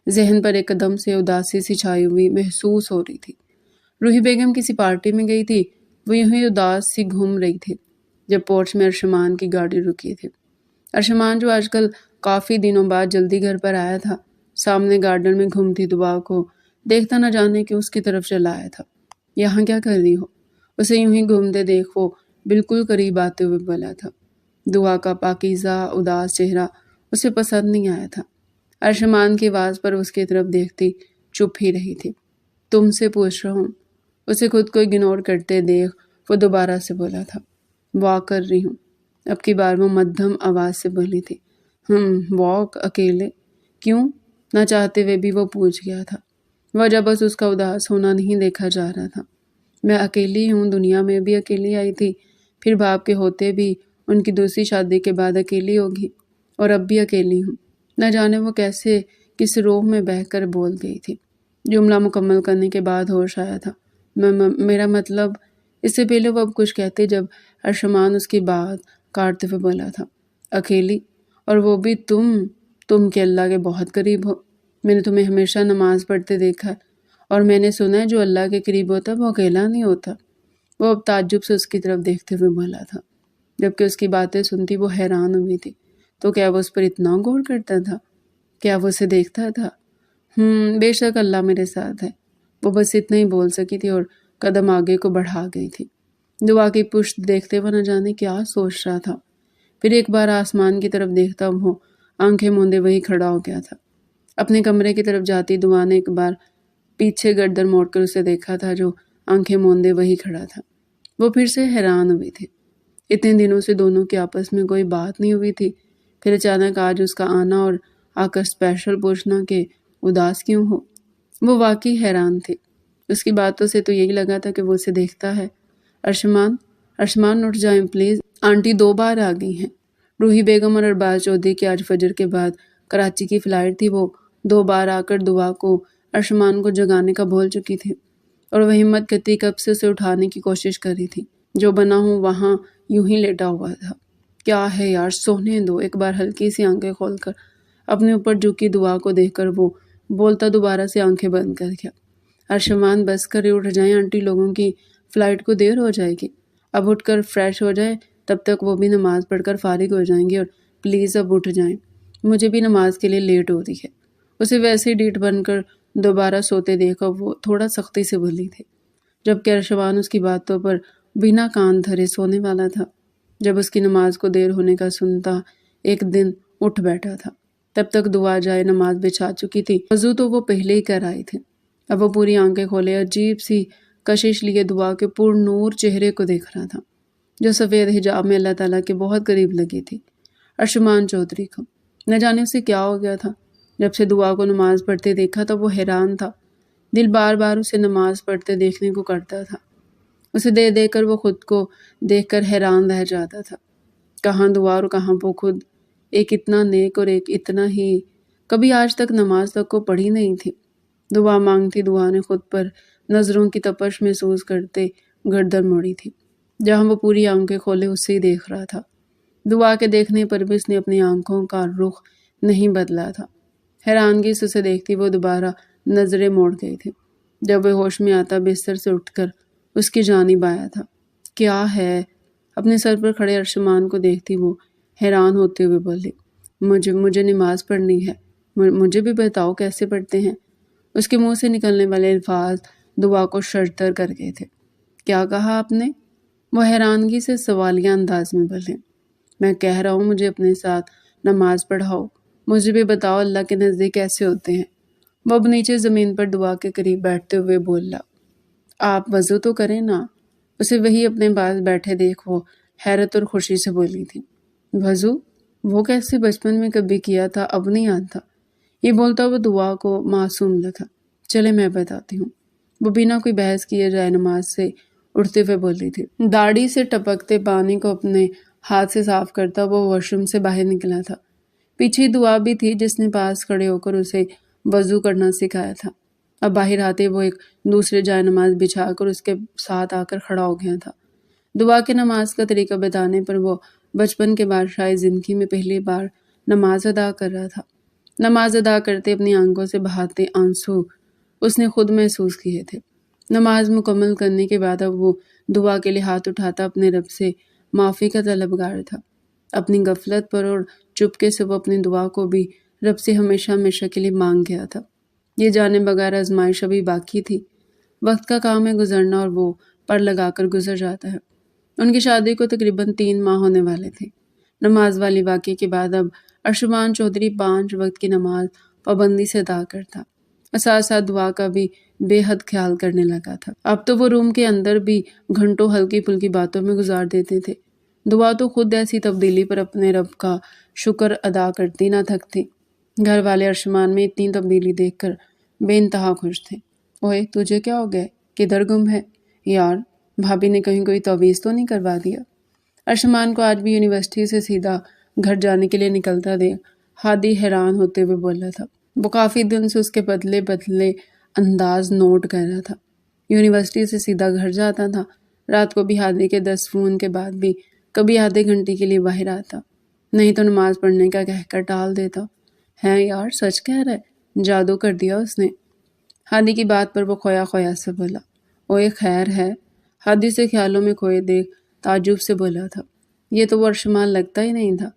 ذہن پر ایک قدم سے اداسی سی چھائی ہوئی محسوس ہو رہی تھی۔ روحی بیگم کسی پارٹی میں گئی تھی، وہ یوں ہی اداس سی گھوم رہی تھی جب پورچ میں ارشمان کی گاڑی رکی تھی۔ ارشمان جو آج کل کافی دنوں بعد جلدی گھر پر آیا تھا، سامنے گارڈن میں گھومتی دعا کو دیکھتا نہ جانے کہ اس کی طرف چلا آیا تھا۔ یہاں کیا کر رہی ہو؟ اسے یوں ہی گھومتے دیکھ وہ بالکل قریب آتے ہوئے بولا تھا۔ دعا کا پاکیزہ اداس چہرہ اسے پسند نہیں آیا تھا۔ ارشمان کی آواز پر اس کی طرف دیکھتی چپ ہی رہی تھی۔ تم سے پوچھ رہا ہوں۔ اسے خود کو اگنور کرتے دیکھ وہ دوبارہ سے بولا تھا۔ واک کر رہی ہوں۔ اب کی بار وہ مدھم آواز سے بولی تھی۔ واک اکیلے؟ کیوں؟ نہ چاہتے ہوئے بھی وہ پوچھ گیا تھا۔ وجہ بس اس کا اداس ہونا نہیں دیکھا جا رہا تھا۔ میں اکیلی ہوں، دنیا میں بھی اکیلی آئی تھی، پھر باپ کے ہوتے بھی ان کی دوسری شادی کے بعد اکیلی ہوگی، اور اب بھی اکیلی ہوں۔ نہ جانے وہ کیسے کس روح میں بہہ کر بول گئی تھی۔ جملہ مکمل کرنے کے بعد ہوش آیا تھا۔ میرا مطلب، اس سے پہلے وہ اب کچھ کہتے جب ارشمان اس کی بات کاٹتے ہوئے بولا تھا۔ اکیلی؟ اور وہ بھی تم کہ اللہ کے بہت قریب ہو۔ میں نے تمہیں ہمیشہ نماز پڑھتے دیکھا ہے، اور میں نے سنا ہے جو اللہ کے قریب ہوتا ہے وہ اکیلا نہیں ہوتا۔ وہ اب تعجب سے اس کی طرف دیکھتے ہوئے بولا تھا، جبکہ اس کی باتیں سنتی وہ حیران ہوئی تھی۔ تو کیا وہ اس پر اتنا غور کرتا تھا؟ کیا وہ اسے دیکھتا تھا؟ بے شک اللہ میرے ساتھ ہے۔ وہ بس اتنا ہی بول سکی تھی اور قدم آگے کو بڑھا گئی تھی۔ دعا کی پشت دیکھتے وہ نہ جانے کیا سوچ رہا تھا۔ پھر ایک بار آسمان کی طرف دیکھتا وہ آنکھیں موندے وہی کھڑا ہو گیا تھا۔ اپنے کمرے کی طرف جاتی دعا نے ایک بار پیچھے گردن موڑ کر اسے دیکھا تھا جو آنکھیں موندے وہی کھڑا تھا۔ وہ پھر سے حیران ہوئی تھی۔ اتنے دنوں سے دونوں کے آپس میں کوئی بات نہیں ہوئی تھی، پھر اچانک آج اس کا آنا اور آ کر اسپیشل پوچھنا کہ اداس کیوں ہو۔ وہ واقعی حیران تھی۔ اس کی باتوں سے تو یہی لگا تھا کہ وہ اسے دیکھتا ہے۔ ارشمان اٹھ جائیں پلیز، آنٹی 2 بار آ گئی ہیں۔ روحی بیگم اور ارباز چودھری کی آج فجر کے بعد کراچی کی فلائٹ تھی۔ وہ 2 بار آ کر دعا کو ارشمان کو جگانے کا بول چکی تھی، اور وہ ہمت کرتی کب سے اسے اٹھانے کی کوشش کر رہی تھی۔ جو بنا ہوں وہاں یوں ہی لیٹا ہوا تھا۔ کیا ہے یار، سونے دو۔ ایک بار ہلکی سی آنکھیں کھول کر اپنے اوپر جھکی دعا کو دیکھ کر وہ بولتا دوبارہ سے آنکھیں بند کر گیا۔ ارشمان بس کرے، اٹھ جائیں آنٹی، لوگوں کی فلائٹ کو دیر ہو جائے گی۔ اب اٹھ کر فریش ہو جائیں، تب تک وہ بھی نماز پڑھ کر فارغ ہو جائیں گے، اور پلیز اب اٹھ جائیں، مجھے بھی نماز کے لیے لیٹ ہو رہی ہے۔ اسے ویسے ہی ڈیٹ بن کر دوبارہ سوتے دیکھا وہ تھوڑا سختی سے بولی تھی، جبکہ ارشمان اس کی باتوں پر بنا کان دھرے سونے والا تھا۔ جب اس کی نماز کو دیر ہونے کا سنتا ایک دن اٹھ بیٹھا تھا، تب تک دعا جائے نماز بچھا چکی تھی۔ وضو تو وہ پہلے ہی کر آئی تھی۔ اب وہ پوری آنکھیں کھولے عجیب سی کشش لیے دعا کے پر نور چہرے کو دیکھ رہا تھا، جو سفید حجاب میں اللہ تعالیٰ کے بہت قریب لگی تھی۔ ارشمان چودھری کو نہ جانے اسے کیا ہو گیا تھا۔ جب سے دعا کو نماز پڑھتے دیکھا تو وہ حیران تھا۔ دل بار بار اسے نماز پڑھتے دیکھنے کو کرتا تھا۔ اسے دیکھ کر وہ خود کو دیکھ کر حیران رہ جاتا تھا۔ کہاں دعا اور کہاں وہ خود، ایک اتنا نیک اور ایک اتنا ہی کبھی آج تک نماز تک کو پڑھی نہیں تھی۔ دعا مانگتی دعا نے خود پر نظروں کی تپش محسوس کرتے گردن موڑی تھی۔ جہاں وہ پوری آنکھیں کھولے اسے ہی دیکھ رہا تھا۔ دعا کے دیکھنے پر بھی اس نے اپنی آنکھوں کا رخ نہیں بدلا تھا۔ حیرانگی سے اسے دیکھتی وہ دوبارہ نظریں موڑ گئی تھی۔ جب وہ ہوش میں آتا بستر سے اٹھ کر اس کی جانب آیا تھا۔ کیا ہے؟ اپنے سر پر کھڑے ارشمان کو دیکھتی وہ حیران ہوتے ہوئے بولی، مجھے نماز پڑھنی ہے، مجھے بھی بتاؤ کیسے پڑھتے ہیں؟ اس کے منہ سے نکلنے والے الفاظ دعا کو شرتر کر گئے تھے۔ کیا کہا آپ نے؟ وہ حیرانگی سے سوالیہ انداز میں بولے۔ میں کہہ رہا ہوں مجھے اپنے ساتھ نماز پڑھاؤ، مجھے بھی بتاؤ اللہ کے نزدیک کیسے ہوتے ہیں۔ وہ اب نیچے زمین پر دعا کے قریب بیٹھتے ہوئے بولا، آپ وضو تو کریں نا۔ اسے وہی اپنے پاس بیٹھے دیکھ وہ حیرت اور خوشی سے بولی تھی، وضو؟ وہ کیسے بچپن میں کبھی کیا تھا، اب نہیں آتا۔ یہ بولتا وہ دعا کو معصوم لگا۔ چلے میں بتاتی ہوں۔ وہ بنا کوئی بحث کیے جائے نماز سے اٹھتے ہوئے بولی تھی۔ داڑھی سے ٹپکتے پانی کو اپنے ہاتھ سے صاف کرتا وہ واش روم سے باہر نکلا تھا۔ پیچھے دعا بھی تھی جس نے پاس کھڑے ہو کر اسے وضو کرنا سکھایا تھا۔ اب باہر آتے وہ ایک دوسرے جائے نماز بچھا کر اس کے ساتھ آ کر کھڑا ہو گیا تھا۔ دعا کے نماز کا طریقہ بتانے پر وہ بچپن کے بعد شاید زندگی میں پہلی بار نماز ادا کر رہا تھا۔ نماز ادا کرتے اپنی آنکھوں سے بہاتے آنسو اس نے خود محسوس کیے تھے۔ نماز مکمل کرنے کے بعد اب وہ دعا کے لیے ہاتھ اٹھاتا اپنے رب سے معافی کا طلبگار تھا۔ اپنی غفلت پر اور چپکے سے وہ اپنی دعا کو بھی رب سے ہمیشہ ہمیشہ کے لیے مانگ گیا تھا۔ یہ جانے بغیر آزمائش ابھی باقی تھی۔ وقت کا کام ہے گزرنا اور وہ پر لگا کر گزر جاتا ہے۔ ان کی شادی کو تقریباً 3 ماہ ہونے والے تھے۔ نماز والی واقعے کے بعد اب ارشمان چودھری 5 وقت کی نماز پابندی سے ادا کرتا اور ساتھ ساتھ دعا کا بھی بے حد خیال کرنے لگا تھا۔ اب تو وہ روم کے اندر بھی گھنٹوں ہلکی پھلکی باتوں میں گزار دیتے تھے۔ دعا تو خود ایسی تبدیلی پر اپنے رب کا شکر ادا کرتی نہ تھکتی۔ گھر والے ارشمان میں اتنی تبدیلی دیکھ کر بے انتہا خوش تھے۔ اوئے تجھے کیا ہو گئے؟ کدھر گم ہے؟ یار بھابی نے کہیں کوئی تعویذ تو نہیں کروا دیا؟ ارشمان کو آج بھی یونیورسٹی سے سیدھا گھر جانے کے لیے نکلتا دیکھ ہادی حیران ہوتے ہوئے بولا تھا۔ وہ کافی دن سے اس کے بدلے بدلے انداز نوٹ کر رہا تھا۔ یونیورسٹی سے سیدھا گھر جاتا تھا۔ رات کو بھی ہادی کے 10 فون کے بعد بھی کبھی آدھے گھنٹے کے لیے باہر آتا، نہیں تو نماز پڑھنے کا کہہ کر ٹال دیتا۔ ہے یار سچ کہہ رہا ہے، جادو کر دیا اس نے؟ ہادی کی بات پر وہ کھویا کھویا سے بولا۔ اوئے خیر ہے؟ ہادی سے خیالوں میں کھوئے دیکھ تعجب سے بولا تھا۔ یہ تو وہ ارشمان لگتا ہی نہیں تھا۔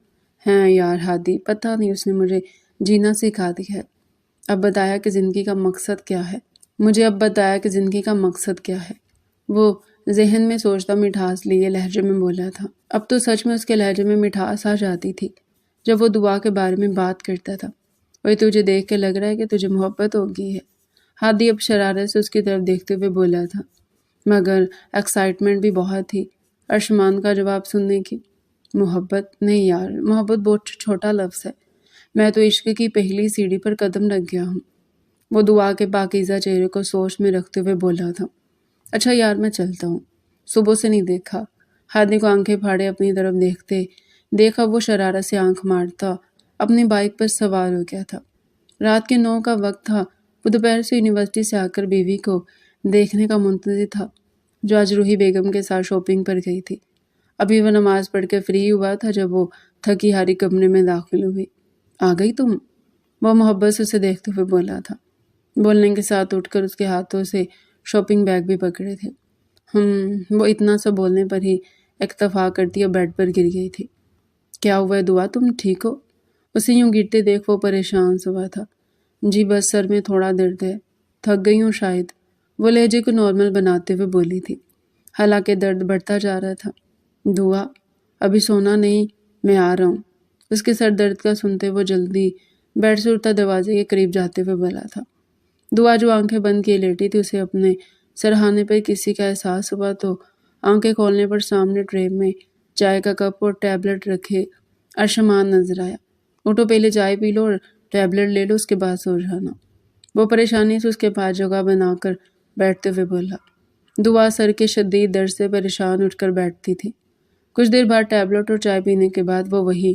ہیں یار ہادی، پتہ نہیں اس نے مجھے جینا سکھا دیا ہے۔ اب بتایا کہ زندگی کا مقصد کیا ہے؟ مجھے اب بتایا کہ زندگی کا مقصد کیا ہے؟ وہ ذہن میں سوچتا مٹھاس لیے لہجے میں بولا تھا۔ اب تو سچ میں اس کے لہجے میں مٹھاس آ جاتی تھی جب وہ دعا کے بارے میں بات کرتا تھا۔ وہی تجھے دیکھ کے لگ رہا ہے کہ تجھے محبت ہو گئی ہے۔ ہادی اب شرارت سے اس کی طرف دیکھتے ہوئے بولا تھا، مگر ایکسائٹمنٹ بھی بہت تھی ارشمان کا جواب سننے کی۔ محبت؟ نہیں یار، محبت بہت چھوٹا لفظ ہے۔ میں تو عشق کی پہلی سیڑھی پر قدم رکھ گیا ہوں۔ وہ دعا کے پاکیزہ چہرے کو سوچ میں رکھتے ہوئے بولا تھا۔ اچھا یار میں چلتا ہوں، صبح سے نہیں دیکھا۔ ہادی کو آنکھیں پھاڑے اپنی طرف دیکھتے دیکھا وہ شرارت سے آنکھ مارتا اپنی بائک پر سوار ہو گیا تھا۔ رات کے 9 کا وقت تھا۔ وہ دوپہر سے یونیورسٹی سے آ کر بیوی کو دیکھنے کا منتظر تھا جو آج روحی بیگم کے ساتھ شاپنگ پر گئی تھی۔ ابھی وہ نماز پڑھ کے فری ہوا تھا جب وہ تھکی ہاری کمرے میں داخل ہوئی۔ آ گئی تم؟ وہ محبت سے اسے دیکھتے ہوئے بولا تھا۔ بولنے کے ساتھ اٹھ کر اس کے ہاتھوں سے شاپنگ بیگ بھی پکڑے تھے۔ وہ اتنا سا بولنے پر ہی اکتفا کرتی اور بیڈ پر گر گئی تھی۔ کیا ہوا ہے دعا، تم ٹھیک ہو؟ اسے یوں گرتے دیکھ وہ پریشان سا ہوا تھا۔ جی بس سر میں تھوڑا درد ہے، تھک گئی ہوں شاید، وہ لہجے کو نارمل بناتے ہوئے بولی تھی، حالانکہ درد بڑھتا جا رہا تھا۔ دعا ابھی سونا نہیں، میں آ رہا ہوں۔ اس کے سر درد کا سنتے وہ جلدی بیڈ سے اٹھتا دروازے کے قریب جاتے ہوئے بولا تھا۔ دعا جو آنکھیں بند کیے لیٹی تھی اسے اپنے سرہانے پر کسی کا احساس ہوا تو آنکھیں کھولنے پر سامنے ٹرے میں چائے کا کپ اور ٹیبلٹ رکھے ارشمان نظر آیا۔ اٹھو پہلے چائے پی لو اور ٹیبلٹ لے لو، اس کے بعد سو جانا۔ وہ پریشانی سے اس کے پاس جگہ بنا کر بیٹھتے ہوئے بولا۔ دعا سر کے شدید درد سے پریشان اٹھ کر بیٹھتی تھی۔ کچھ دیر بعد ٹیبلٹ اور چائے پینے کے بعد وہ وہی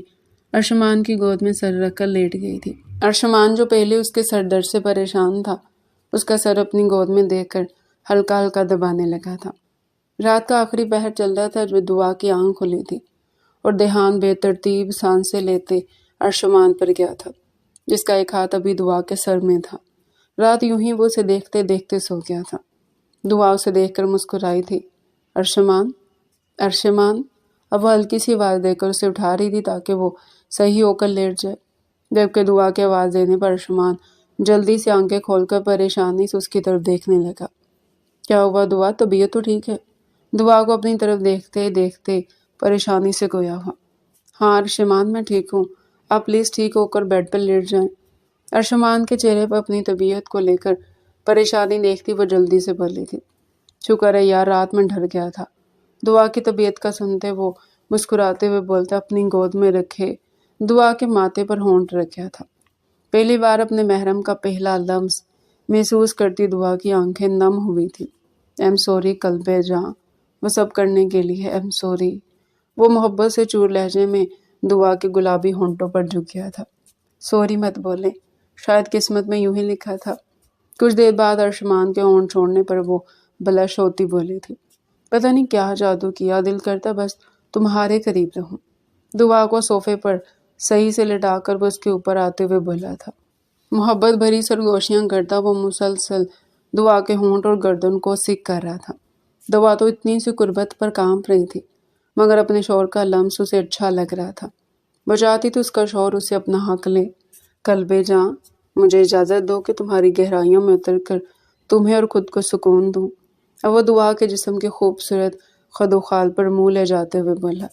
ارشمان کی گود میں سر رکھ کر لیٹ گئی تھی۔ ارشمان جو پہلے اس کے سر درد سے پریشان تھا اس کا سر اپنی گود میں دیکھ کر ہلکا ہلکا دبانے لگا تھا۔ رات کا آخری پہر چل رہا تھا جو دعا کی آنکھ کھلی تھی اور دھیان بے ترتیب سانسیں لیتے ارشمان پر گیا تھا۔ جس کا ایک ہاتھ ابھی دعا کے سر میں تھا۔ رات یوں ہی وہ اسے دیکھتے دیکھتے سو گیا تھا۔ دعا اسے دیکھ کر مسکرائی تھی۔ ارشمان، ارشمان۔ اب وہ ہلکی سی آواز دے کر اسے اٹھا رہی تھی تاکہ وہ صحیح ہو کر لیٹ جائے، جبکہ دعا کی آواز دینے پر ارشمان جلدی سے آنکھیں کھول کر پریشانی سے اس کی طرف دیکھنے لگا۔ کیا ہوا دعا، طبیعت تو ٹھیک ہے؟ دعا کو اپنی طرف دیکھتے دیکھتے پریشانی سے گویا ہوا۔ ہاں ارشمان، میں ٹھیک ہوں، آپ پلیز ٹھیک ہو کر بیڈ پر لیٹ جائیں۔ ارشمان کے چہرے پر اپنی طبیعت کو لے کر پریشانی دیکھتی وہ جلدی سے بولی تھی۔ شکر ہے یار، رات میں ڈر گیا تھا۔ دعا کی طبیعت کا سنتے وہ مسکراتے ہوئے بولتا، اپنی گود میں رکھے دعا کے ماتھے پر ہونٹ رکھا تھا۔ پہلی بار اپنے محرم کا پہلا لمس محسوس کرتی دعا کی آنکھیں نم ہوئی تھی۔ ایم سوری قلب جاں، وہ سب کرنے کے لیے ایم سوری۔ وہ محبت سے چور لہجے میں دعا کے گلابی ہونٹوں پر جھک گیا تھا۔ سوری مت بولے، شاید قسمت میں یوں ہی لکھا تھا۔ کچھ دیر بعد ارشمان کے ہونٹ چھوڑنے پر وہ بلش ہوتی بولی تھی، پتہ نہیں کیا جادو کیا، دل کرتا بس تمہارے قریب رہوں۔ دعا کو صوفے پر صحیح سے لٹا کر وہ اس کے اوپر آتے ہوئے بولا تھا۔ محبت بھری سرگوشیاں کرتا وہ مسلسل دعا کے ہونٹ اور گردن کو سک کر رہا تھا۔ دعا تو اتنی سی قربت پر کانپ رہی تھی، مگر اپنے شوہر کا لمس اسے اچھا لگ رہا تھا۔ وہ چاہتی تو اس کا شوہر اسے اپنا حق لے۔ قلب جاں، مجھے اجازت دو کہ تمہاری گہرائیوں میں اتر کر تمہیں اور خود کو سکون دوں۔ اور وہ دعا کے جسم کے خوبصورت خد و خال پر منہ لے جاتے ہوئے بولا،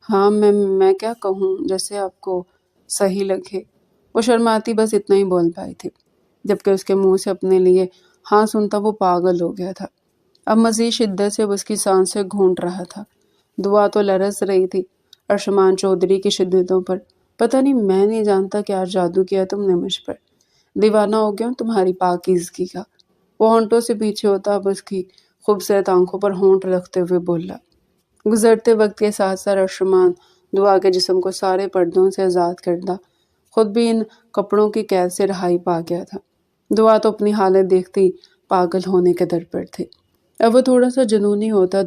ہاں میں کیا کہوں، جیسے آپ کو صحیح لگے۔ وہ شرماتی بس اتنا ہی بول پائی تھی، جبکہ اس کے منہ سے اپنے لیے ہاں سنتا وہ پاگل ہو گیا تھا۔ اب مزید شدت سے وہ اس کی سانسیں گھونٹ رہا تھا۔ دعا تو لرز رہی تھی ارشمان چودھری کی شدتوں پر۔ پتہ نہیں، میں نہیں جانتا کیا جادو کیا تم نے مجھ پر، دیوانہ ہو گیا ہوں تمہاری پاکیزگی کا۔ وہ ہونٹوں سے پیچھے ہوتا اب اس کی خوبصورت آنکھوں پر ہونٹ رکھتے ہوئے بولا۔ گزرتے وقت کے ساتھ ساتھ ارشمان دعا کے جسم کو سارے پردوں سے آزاد کرتا خود بھی ان کپڑوں کی قید سے رہائی پا گیا تھا۔ دعا تو اپنی حالت دیکھتی پاگل ہونے کے در پر تھی۔ اب وہ تھوڑا سا جنونی ہوتا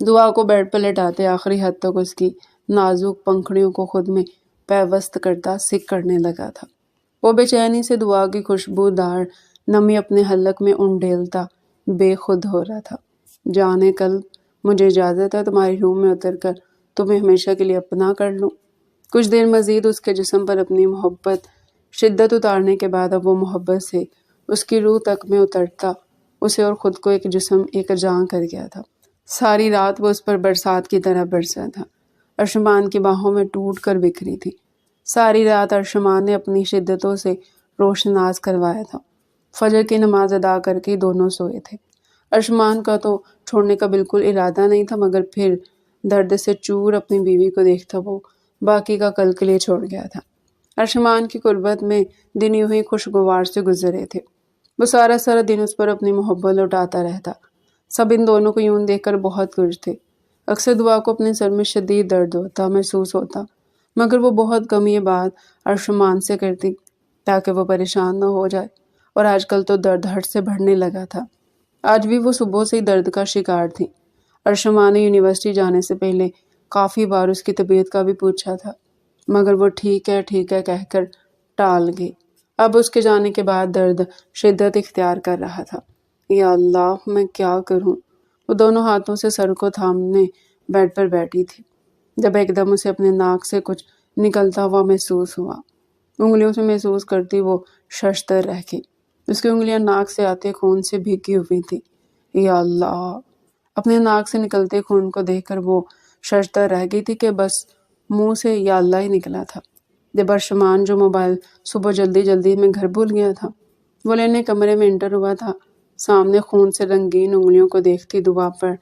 دعا کو بیڈ پر لٹاتے آخری حد تک اس کی نازک پنکھڑیوں کو خود میں پیوست کرتا سک کرنے لگا تھا۔ وہ بے چینی سے دعا کی خوشبودار نمی اپنے حلق میں انڈیلتا بے خود ہو رہا تھا۔ جانے قلب، مجھے اجازت ہے تمہاری روح میں اتر کر تمہیں ہمیشہ کے لیے اپنا کر لوں۔ کچھ دیر مزید اس کے جسم پر اپنی محبت شدت اتارنے کے بعد اب وہ محبت سے اس کی روح تک میں اترتا اسے اور خود کو ایک جسم ایک جاں کر گیا تھا۔ ساری رات وہ اس پر برسات کی طرح برسا تھا، ارشمان کی باہوں میں ٹوٹ کر بکھری تھی۔ ساری رات ارشمان نے اپنی شدتوں سے روشناس کروایا تھا۔ فجر کی نماز ادا کر کے دونوں سوئے تھے۔ ارشمان کا تو چھوڑنے کا بالکل ارادہ نہیں تھا، مگر پھر درد سے چور اپنی بیوی کو دیکھتا وہ باقی کا کل کے لیے چھوڑ گیا تھا۔ ارشمان کی قربت میں دن یوں ہی خوشگوار سے گزرے تھے۔ وہ سارا دن اس پر اپنی محبت لوٹاتا رہتا۔ سب ان دونوں کو یوں دیکھ کر بہت خوش تھے۔ اکثر دعا کو اپنے سر میں شدید درد محسوس ہوتا، مگر وہ بہت کم یہ بات ارشمان سے کرتی تاکہ وہ پریشان نہ ہو جائے، اور آج کل تو درد ہٹ سے بڑھنے لگا تھا۔ آج بھی وہ صبح سے ہی درد کا شکار تھی۔ ارشمان نے یونیورسٹی جانے سے پہلے کافی بار اس کی طبیعت کا بھی پوچھا تھا، مگر وہ ٹھیک ہے کہہ کر ٹال گئی۔ اب اس کے جانے کے بعد درد شدت اختیار کر رہا تھا۔ یا اللہ، میں کیا کروں؟ وہ دونوں ہاتھوں سے سر کو تھامنے بیڈ پر بیٹھی تھی، جب ایک دم اسے اپنے ناک سے کچھ نکلتا ہوا محسوس ہوا۔ انگلیوں سے محسوس کرتی وہ ششدر رہ گئی۔ اس کی انگلیاں ناک سے آتے خون سے بھیگی ہوئی تھی۔ یا اللہ! اپنے ناک سے نکلتے خون کو دیکھ کر وہ ششدر رہ گئی تھی کہ بس منہ سے یا اللہ ہی نکلا تھا۔ جب ارشمان جو موبائل صبح جلدی میں گھر بھول گیا تھا، وہ لینے کمرے میں انٹر ہوا تھا، سامنے خون سے رنگین انگلیوں کو دیکھتی دعا پر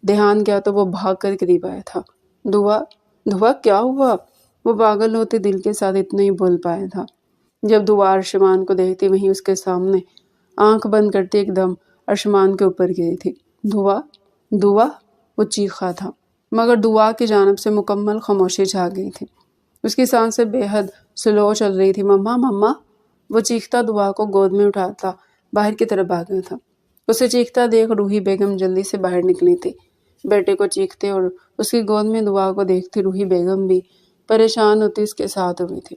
دھیان گیا تو وہ بھاگ کر قریب آیا تھا۔ دعا کیا ہوا؟ وہ پاگل ہوتے دل کے ساتھ اتنا ہی بول پایا تھا۔ جب دعا ارشمان کو دیکھتی وہیں اس کے سامنے آنکھ بند کرتی ایک دم ارشمان کے اوپر گئی تھی۔ دعا وہ چیخا تھا، مگر دعا کی جانب سے مکمل خاموشی چھا گئی تھی۔ اس کی سانسیں بے حد سلو چل رہی تھی۔ مما! وہ چیختا دعا کو گود میں اٹھاتا باہر کی طرف بھاگا تھا۔ اسے چیختا دیکھ روحی بیگم جلدی سے باہر نکلی تھی۔ بیٹے کو چیختے اور اس کی گود میں دعا کو دیکھتی روحی بیگم بھی پریشان ہوتی اس کے ساتھ ہوئی تھی۔